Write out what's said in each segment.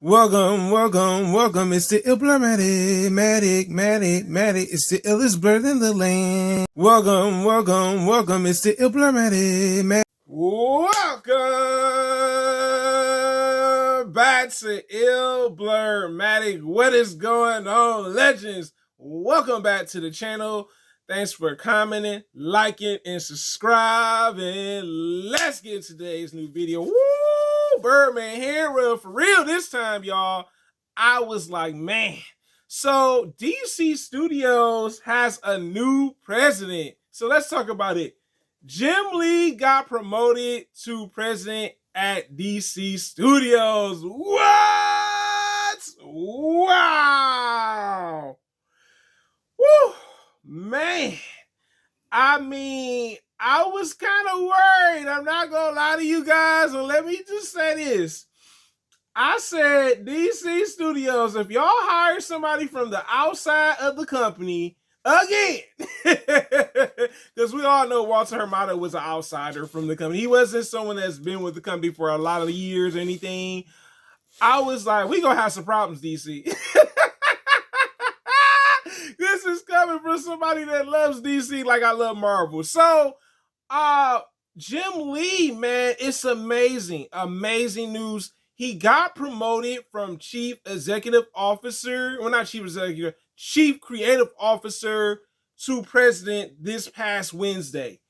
Welcome. It's the Illblurmatic, Matic. It's the illest blurred in the land. Welcome. It's the Illblurmatic, Welcome back to Illblurmatic. What is going on, legends? Welcome back to the channel. Thanks for commenting, liking, and subscribing. Let's get today's new video. Woo! Birdman hero for real this time, y'all. I was like, man. So DC Studios has a new president. So let's talk about it. Jimlee got promoted to president at DC Studios. What? Wow. Woo, man. I mean, I was kind of worried. I'm not going to lie to you guys. And let me just say this. I said, DC Studios, if y'all hire somebody from the outside of the company, again, because we all know Walter Hermato was an outsider from the company. He wasn't someone that's been with the company for a lot of years or anything. I was like, we going to have some problems, DC. This is coming from somebody that loves DC like I love Marvel. So, Jimlee, man, it's amazing. Amazing news. He got promoted from Chief Executive Officer, well, not Chief Executive, Chief Creative Officer to President this past Wednesday.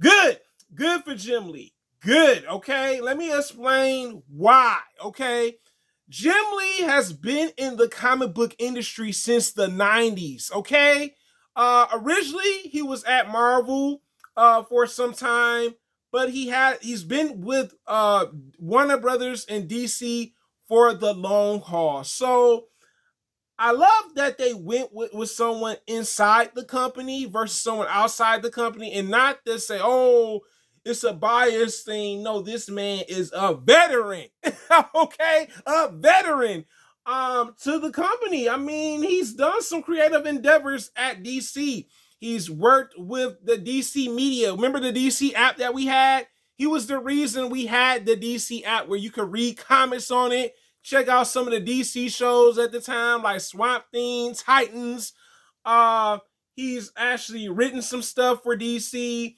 Good for Jimlee. Good, okay? Let me explain why, okay? Jimlee has been in the comic book industry since the 90s, okay? Originally, he was at Marvel for some time, but he's been with Warner Brothers and DC for the long haul. So I love that they went with someone inside the company versus someone outside the company, and not to say, oh, it's a bias thing. No, this man is a veteran. Okay, a veteran to the company. I mean, he's done some creative endeavors at DC. He's worked with the DC media. Remember the DC app that we had? He was the reason we had the DC app where you could read comics on it. Check out some of the DC shows at the time, like Swamp Thing, Titans. He's actually written some stuff for DC.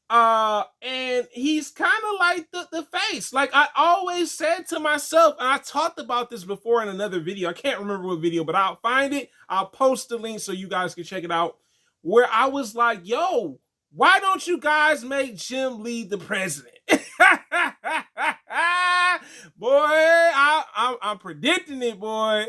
And he's kind of like the face. Like I always said to myself, and I talked about this before in another video. I can't remember what video, but I'll find it. I'll post the link so you guys can check it out. Where I was like, yo, why don't you guys make Jimlee the president? Boy, I'm predicting it, boy.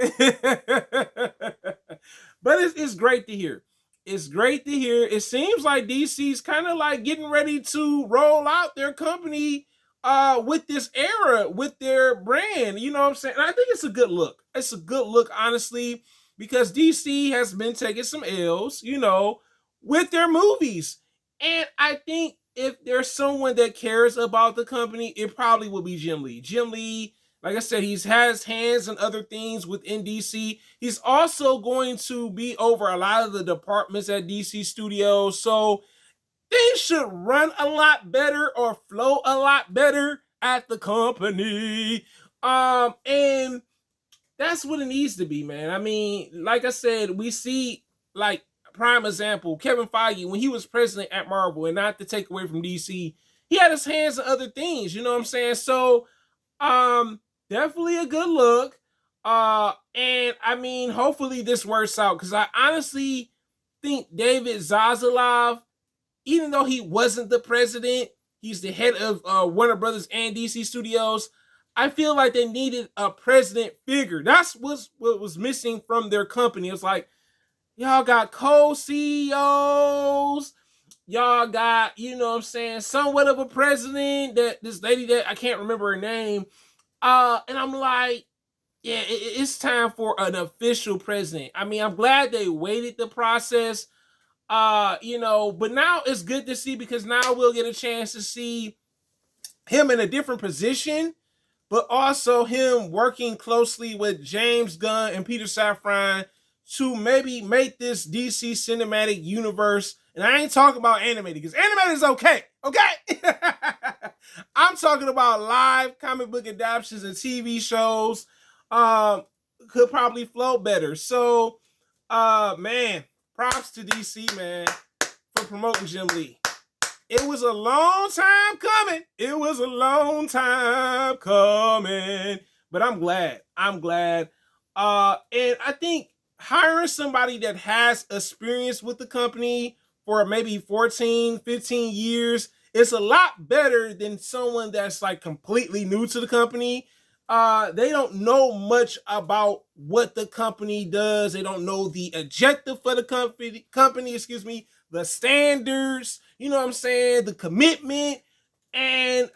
But it's great to hear. It's great to hear. It seems like DC's kind of like getting ready to roll out their company with this era, with their brand. You know what I'm saying? And I think it's a good look. It's a good look, honestly, because DC has been taking some L's, you know, with their movies. And I think if there's someone that cares about the company, it probably will be Jimlee. Jimlee, like I said, he's has hands and other things within DC. He's also going to be over a lot of the departments at DC Studios. So things should run a lot better or flow a lot better at the company. And that's what it needs to be, man. I mean, like I said, we see, like, prime example, Kevin Feige, when he was president at Marvel, and not to take away from DC, he had his hands in other things, you know what I'm saying? So, definitely a good look. And I mean, hopefully this works out, because I honestly think David Zaslav, even though he wasn't the president, he's the head of Warner Brothers and DC Studios. I feel like they needed a president figure. That's what was missing from their company. It's like, y'all got co-CEOs. Y'all got, you know what I'm saying, somewhat of a president, that this lady that I can't remember her name. And I'm like, yeah, it's time for an official president. I mean, I'm glad they waited the process, you know, but now it's good to see, because now we'll get a chance to see him in a different position, but also him working closely with James Gunn and Peter Safran to maybe make this DC cinematic universe. And I ain't talking about animated, because animated is okay. I'm talking about live comic book adaptations and TV shows. um, could probably flow better. So, man, props to DC, man, for promoting Jim Lee. It was a long time coming. It was a long time coming. But I'm glad. I'm glad. And I think hiring somebody that has experience with the company for maybe 14, 15 years is a lot better than someone that's like completely new to the company. They don't know much about what the company does. They don't know the objective for the company, excuse me, the standards, you know what I'm saying, the commitment. And,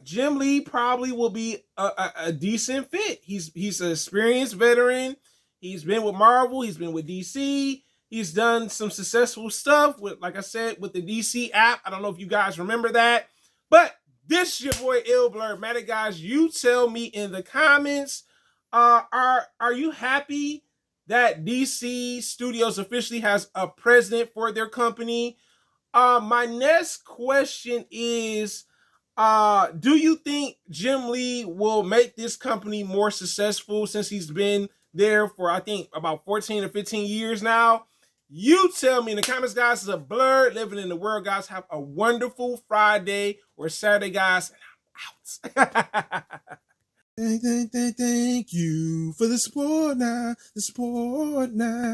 Jim Lee probably will be a decent fit. He's an experienced veteran. He's been with Marvel. He's been with DC. He's done some successful stuff with, like I said, with the DC app. I don't know if you guys remember that, but this is your boy Ill Blur. Matter guys, you tell me in the comments. Are you happy that DC Studios officially has a president for their company? My next question is, do you think Jim Lee will make this company more successful since he's been there for, I think, about 14 or 15 years now? You tell me in the comments, guys. It's a Blur living in the world, guys. Have a wonderful Friday or Saturday, guys. And I'm out. Thank you for the support now. The support now.